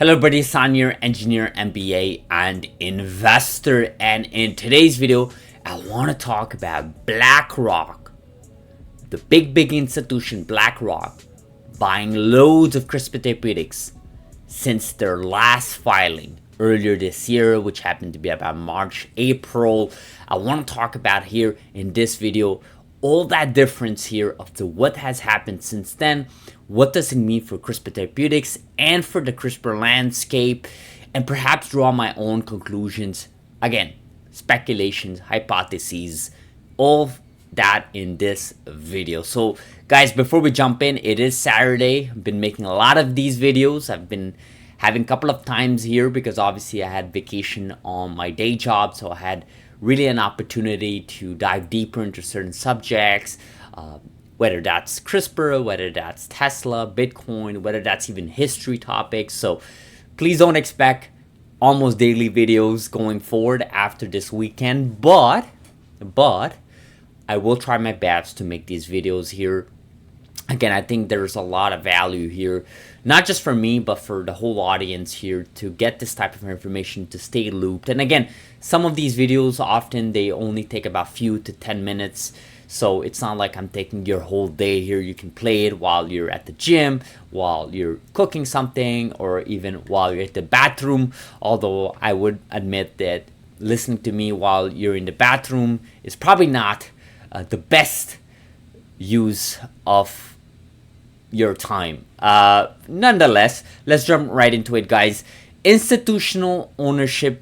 Hello everybody, San here, engineer, MBA, and investor. And in today's video, I want to talk about BlackRock, the big institution BlackRock, buying loads of CRISPR therapeutics since their last filing earlier this year, which happened to be about March, April. I want to talk about here in this video all that difference here of what has happened since then. What does it mean for CRISPR therapeutics and for the CRISPR landscape, and perhaps draw my own conclusions. Again, speculations, hypotheses, all that in this video. So guys, before we jump in, it is Saturday. I've been making a lot of these videos. I've been having a couple of times here because obviously I had vacation on my day job, so I had really an opportunity to dive deeper into certain subjects, whether that's CRISPR, whether that's Tesla, Bitcoin, whether that's even history topics. So please don't expect almost daily videos going forward after this weekend, but I will try my best to make these videos here. Again, I think there's a lot of value here, not just for me, but for the whole audience here to get this type of information, to stay looped. And again, some of these videos, often they only take about few to 10 minutes. So it's not like I'm taking your whole day here. You can play it while you're at the gym, while you're cooking something, or even while you're at the bathroom. Although I would admit that listening to me while you're in the bathroom is probably not the best use of your time. Nonetheless, let's jump right into it, guys. Institutional ownership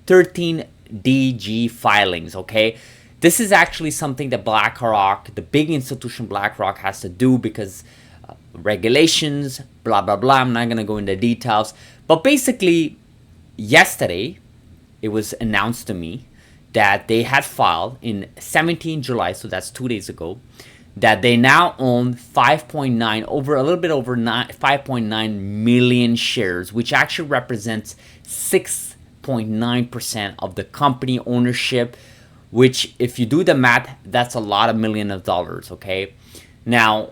13 DG filings, okay? This is actually something that BlackRock, the big institution BlackRock, has to do because regulations, blah, blah, blah. I'm not going to go into details. But basically, yesterday, it was announced to me that they had filed in 17 July, so that's 2 days ago, that they now own 5.9, over a little bit over 5.9 million shares, which actually represents 6.9% of the company ownership, which if you do the math, that's a lot of millions of dollars, okay? Now,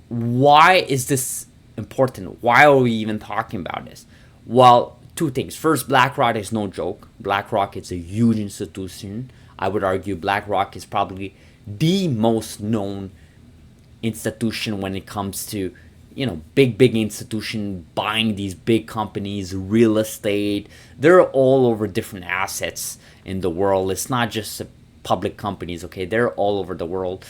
why is this important? Why are we even talking about this? Well, two things. First, BlackRock is no joke. BlackRock is a huge institution. I would argue BlackRock is probably the most known institution when it comes to, big institution buying these big companies, real estate. They're all over different assets in the world. It's not just public companies, okay? They're all over the world.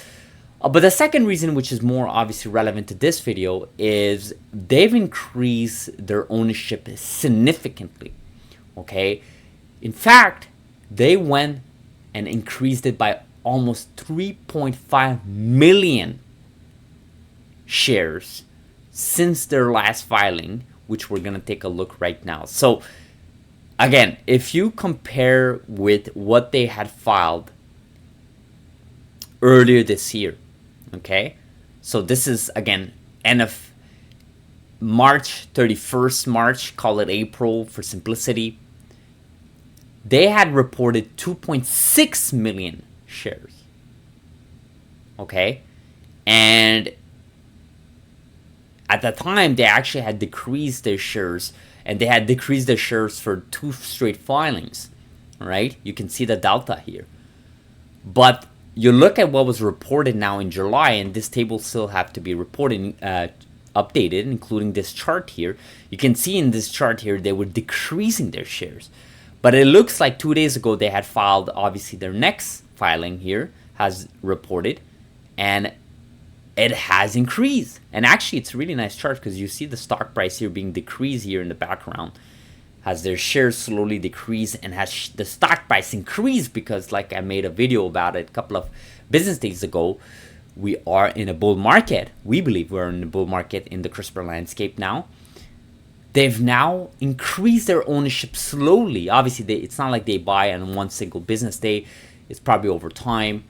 But the second reason, which is more obviously relevant to this video, is they've increased their ownership significantly, okay? In fact, they went and increased it by almost 3.5 million shares since their last filing, which we're going to take a look right now. So again, if you compare with what they had filed earlier this year, okay? So this is, again, end of March, 31st March, call it April for simplicity. They had reported 2.6 million shares, okay? And at the time, they actually had decreased their shares, and they had decreased their shares for 2 straight filings, right? You can see the delta here. But you look at what was reported now in July, and this table still have to be reported, updated, including this chart here. You can see in this chart here, they were decreasing their shares. But it looks like 2 days ago, they had filed, obviously, their next filing here has reported, and it has increased. And actually, it's a really nice chart because you see the stock price here being decreased here in the background. Has their shares slowly decreased, and has the stock price increased because, like I made a video about it a couple of business days ago, we are in a bull market. We believe we're in a bull market in the CRISPR landscape now. They've now increased their ownership slowly. Obviously, it's not like they buy on one single business day. It's probably over time.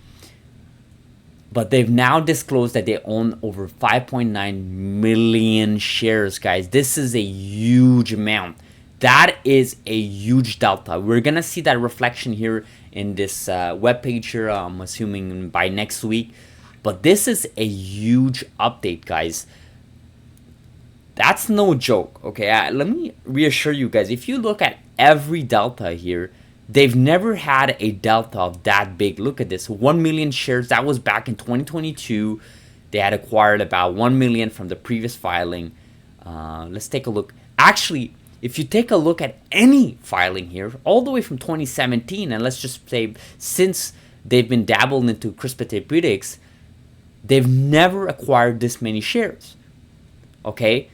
But they've now disclosed that they own over 5.9 million shares, guys. This is a huge amount. That is a huge delta. We're going to see that reflection here in this webpage here, I'm assuming by next week. But this is a huge update, guys. That's no joke, okay? Let me reassure you guys. If you look at every delta here, they've never had a delta of that big. Look at this, 1 million shares. That was back in 2022. They had acquired about 1 million from the previous filing. Let's take a look. Actually, if you take a look at any filing here, all the way from 2017, and let's just say since they've been dabbled into CRISPR Therapeutics, they've never acquired this many shares, okay?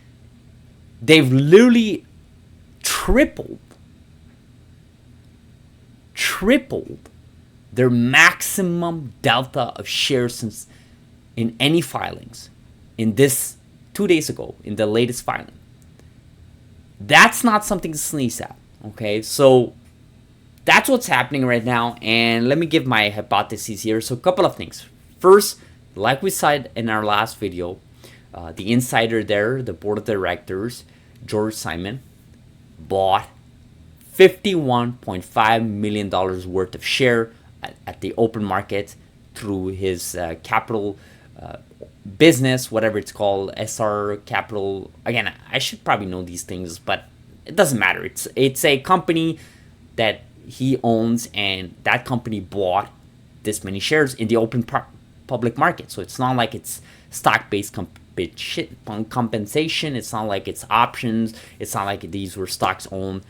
They've literally tripled their maximum delta of shares since in any filings in this 2 days ago in the latest filing. That's not something to sneeze at, okay? So that's what's happening right now, and let me give my hypotheses here. So a couple of things. First, like we said in our last video, the insider there, the board of directors, George Simon, bought $51.5 million worth of share at the open market through his capital business, whatever it's called, SR Capital. Again, I should probably know these things, but it doesn't matter. It's a company that he owns, and that company bought this many shares in the open public market. So it's not like it's stock-based compensation. It's not like it's options. It's not like these were stocks owned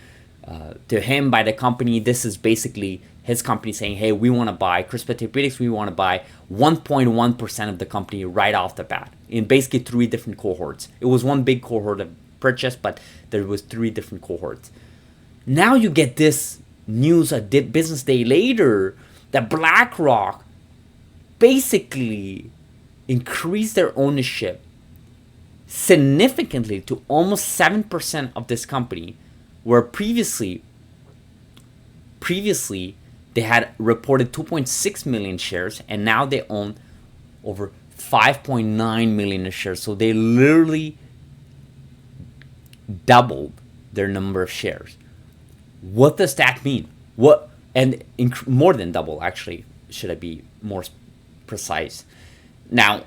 to him by the company. This is basically his company saying, hey, we want to buy CRISPR Therapeutics. We want to buy 1.1% of the company right off the bat in basically 3 different cohorts. It was one big cohort of purchase, but there was 3 different cohorts. Now you get this news a business day later that BlackRock basically increased their ownership significantly to almost 7% of this company, where previously they had reported 2.6 million shares, and now they own over 5.9 million shares. So they literally doubled their number of shares. What does that mean? More than double, actually, should I be more precise? Now,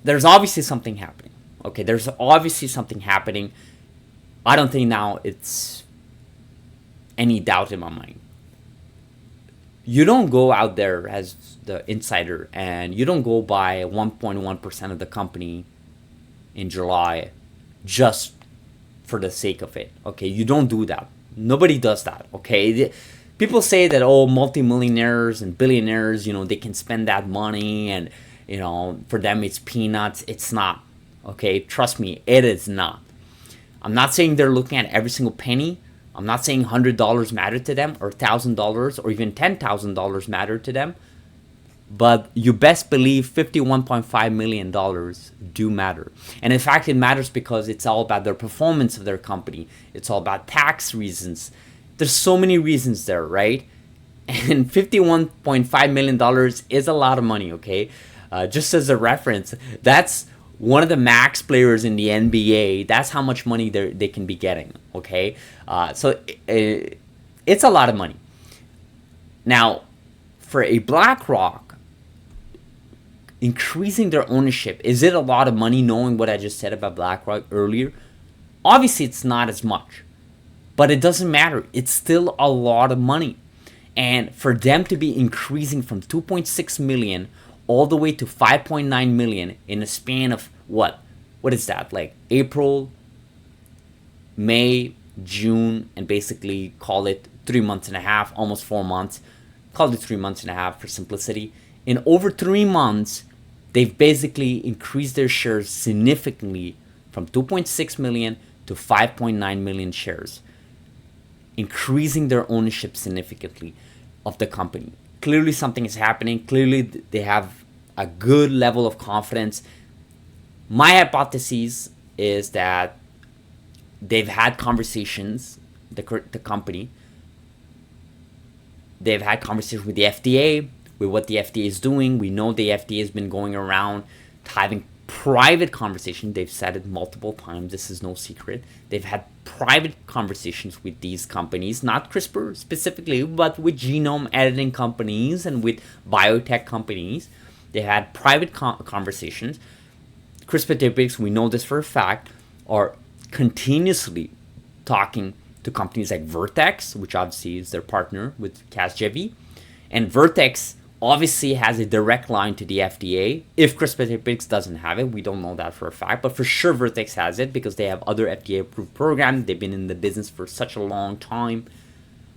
there's obviously something happening. Okay, there's obviously something happening. I don't think now it's any doubt in my mind. You don't go out there as the insider and you don't go buy 1.1% of the company in July just for the sake of it. Okay, you don't do that. Nobody does that. Okay, people say that, oh, multimillionaires and billionaires, they can spend that money and for them it's peanuts. It's not. Okay, trust me, it is not. I'm not saying they're looking at every single penny. I'm not saying $100 matter to them, or $1,000, or even $10,000 matter to them. But you best believe $51.5 million do matter. And in fact, it matters because it's all about their performance of their company. It's all about tax reasons. There's so many reasons there, right? And $51.5 million is a lot of money, okay? Just as a reference, that's one of the max players in the NBA. That's how much money they can be getting, okay? So it's a lot of money. Now, for a BlackRock, increasing their ownership, is it a lot of money, knowing what I just said about BlackRock earlier? Obviously, it's not as much. But it doesn't matter. It's still a lot of money. And for them to be increasing from 2.6 million all the way to 5.9 million in a span of what is that, like April, May, June, and basically call it 3 months and a half, almost 4 months, call it 3 months and a half for simplicity. In over 3 months, they've basically increased their shares significantly from 2.6 million to 5.9 million shares, increasing their ownership significantly of the company. Clearly something is happening. Clearly they have a good level of confidence. My hypothesis is that they've had conversations, the company, they've had conversations with the FDA, with what the FDA is doing. We know the FDA has been going around having private conversations. They've said it multiple times. This is no secret. They've had private conversations with these companies, not CRISPR specifically, but with genome editing companies and with biotech companies. They had private conversations. CRISPR Therapeutics, we know this for a fact, are continuously talking to companies like Vertex, which obviously is their partner with Casgevy. And Vertex obviously has a direct line to the FDA. If CRISPR Therapeutics doesn't have it, we don't know that for a fact, but for sure Vertex has it because they have other FDA approved programs. They've been in the business for such a long time.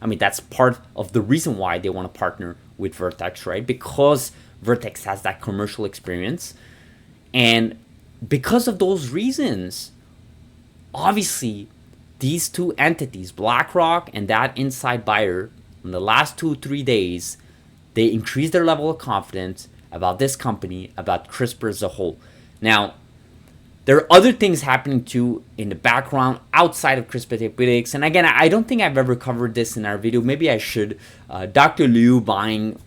I mean, that's part of the reason why they want to partner with Vertex, right? Because Vertex has that commercial experience. And because of those reasons, obviously, these two entities, BlackRock and that inside buyer, in the last 2-3 days, they increased their level of confidence about this company, about CRISPR as a whole. Now, there are other things happening too in the background outside of CRISPR Therapeutics. And again, I don't think I've ever covered this in our video. Maybe I should. Dr. Liu buying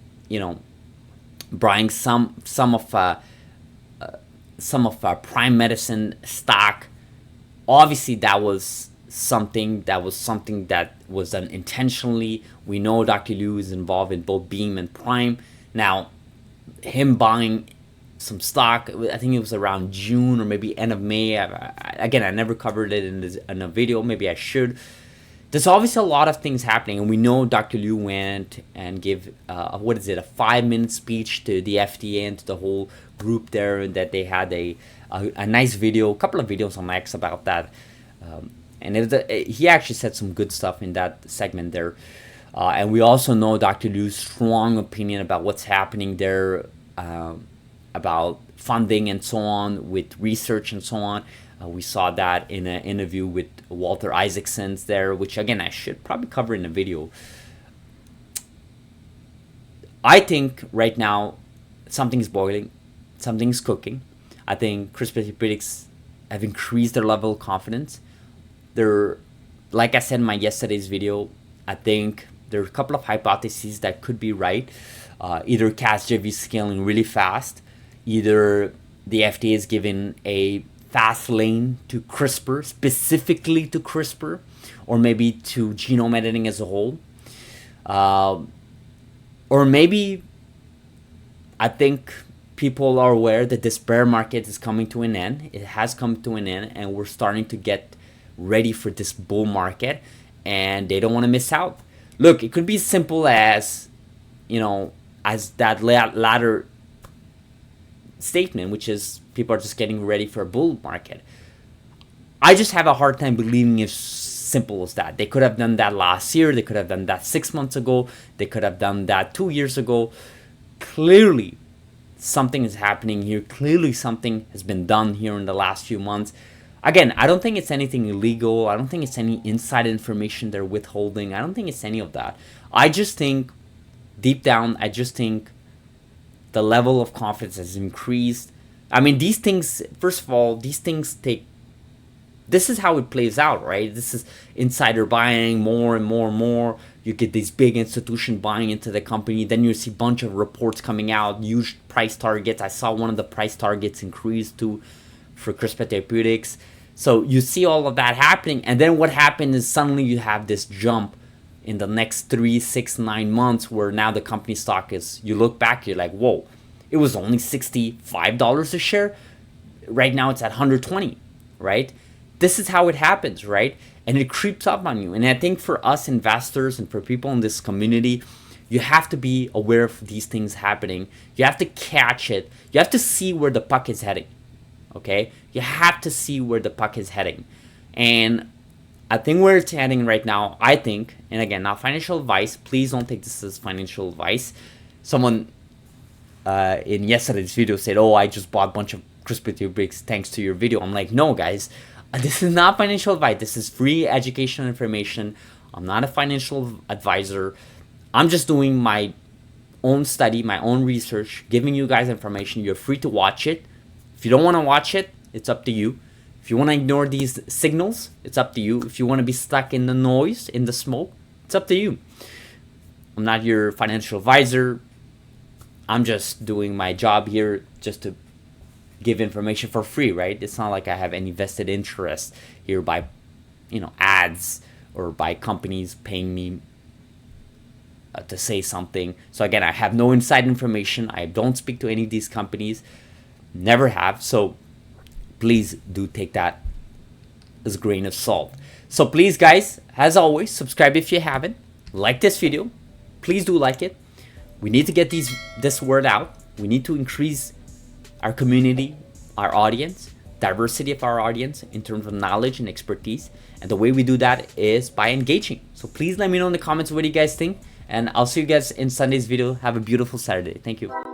some of Prime Medicine stock. Obviously, that was something that was done intentionally. We know Dr. Liu is involved in both Beam and Prime. Now, him buying some stock, I think it was around June or maybe end of May. Again, I never covered it in a video. Maybe I should. There's obviously a lot of things happening, and we know Dr. Liu went and gave a 5-minute speech to the FDA and to the whole group there, and that they had a nice video, a couple of videos on X about that. And he actually said some good stuff in that segment there. And we also know Dr. Liu's strong opinion about what's happening there, about funding and so on, with research and so on. We saw that in an interview with Walter Isaacson there, which again, I should probably cover in a video. I think right now, something's boiling, something's cooking. I think CRISPR Therapeutics have increased their level of confidence. Like I said in my yesterday's video, I think there are a couple of hypotheses that could be right. Either Casgevy is scaling really fast, either the FDA is giving a fast lane to CRISPR, specifically to CRISPR, or maybe to genome editing as a whole. Or maybe I think people are aware that this bear market is coming to an end. It has come to an end, and we're starting to get ready for this bull market, and they don't want to miss out. Look, it could be as simple as, as that latter statement, which is people are just getting ready for a bull market. I just have a hard time believing it's simple as that. They could have done that last year. They could have done that 6 months ago. They could have done that 2 years ago. Clearly, something is happening here. Clearly, something has been done here in the last few months. Again, I don't think it's anything illegal. I don't think it's any inside information they're withholding. I don't think it's any of that. I just think, deep down, the level of confidence has increased. I mean, these things, first of all, this is how it plays out, right? This is insider buying more and more and more. You get these big institutions buying into the company. Then you see a bunch of reports coming out, huge price targets. I saw one of the price targets increase for CRISPR Therapeutics. So you see all of that happening. And then what happened is suddenly you have this jump in the next 3, 6, 9 months where now the company stock is, you look back, you're like, whoa, it was only $65 a share. Right now it's at $120, right? This is how it happens, right? And it creeps up on you. And I think for us investors and for people in this community, you have to be aware of these things happening. You have to catch it. You have to see where the puck is heading, okay? You have to see where the puck is heading. And I think where it's heading right now, I think, and again, not financial advice. Please don't take this as financial advice. Someone in yesterday's video said, oh, I just bought a bunch of CRISPR Therapeutics thanks to your video. I'm like, no, guys. This is not financial advice. This is free educational information. I'm not a financial advisor. I'm just doing my own study, my own research, giving you guys information. You're free to watch it. If you don't want to watch it, it's up to you. If you want to ignore these signals, it's up to you. If you want to be stuck in the noise, in the smoke, it's up to you. I'm not your financial advisor. I'm just doing my job here just to give information for free, right? It's not like I have any vested interest here by, ads or by companies paying me to say something. So again, I have no inside information. I don't speak to any of these companies, never have. So please do take that is a grain of salt. So please guys, as always, subscribe if you haven't. Like this video. Please do like it. We need to get this word out. We need to increase our community, our audience, diversity of our audience in terms of knowledge and expertise. And the way we do that is by engaging. So please let me know in the comments what you guys think. And I'll see you guys in Sunday's video. Have a beautiful Saturday. Thank you.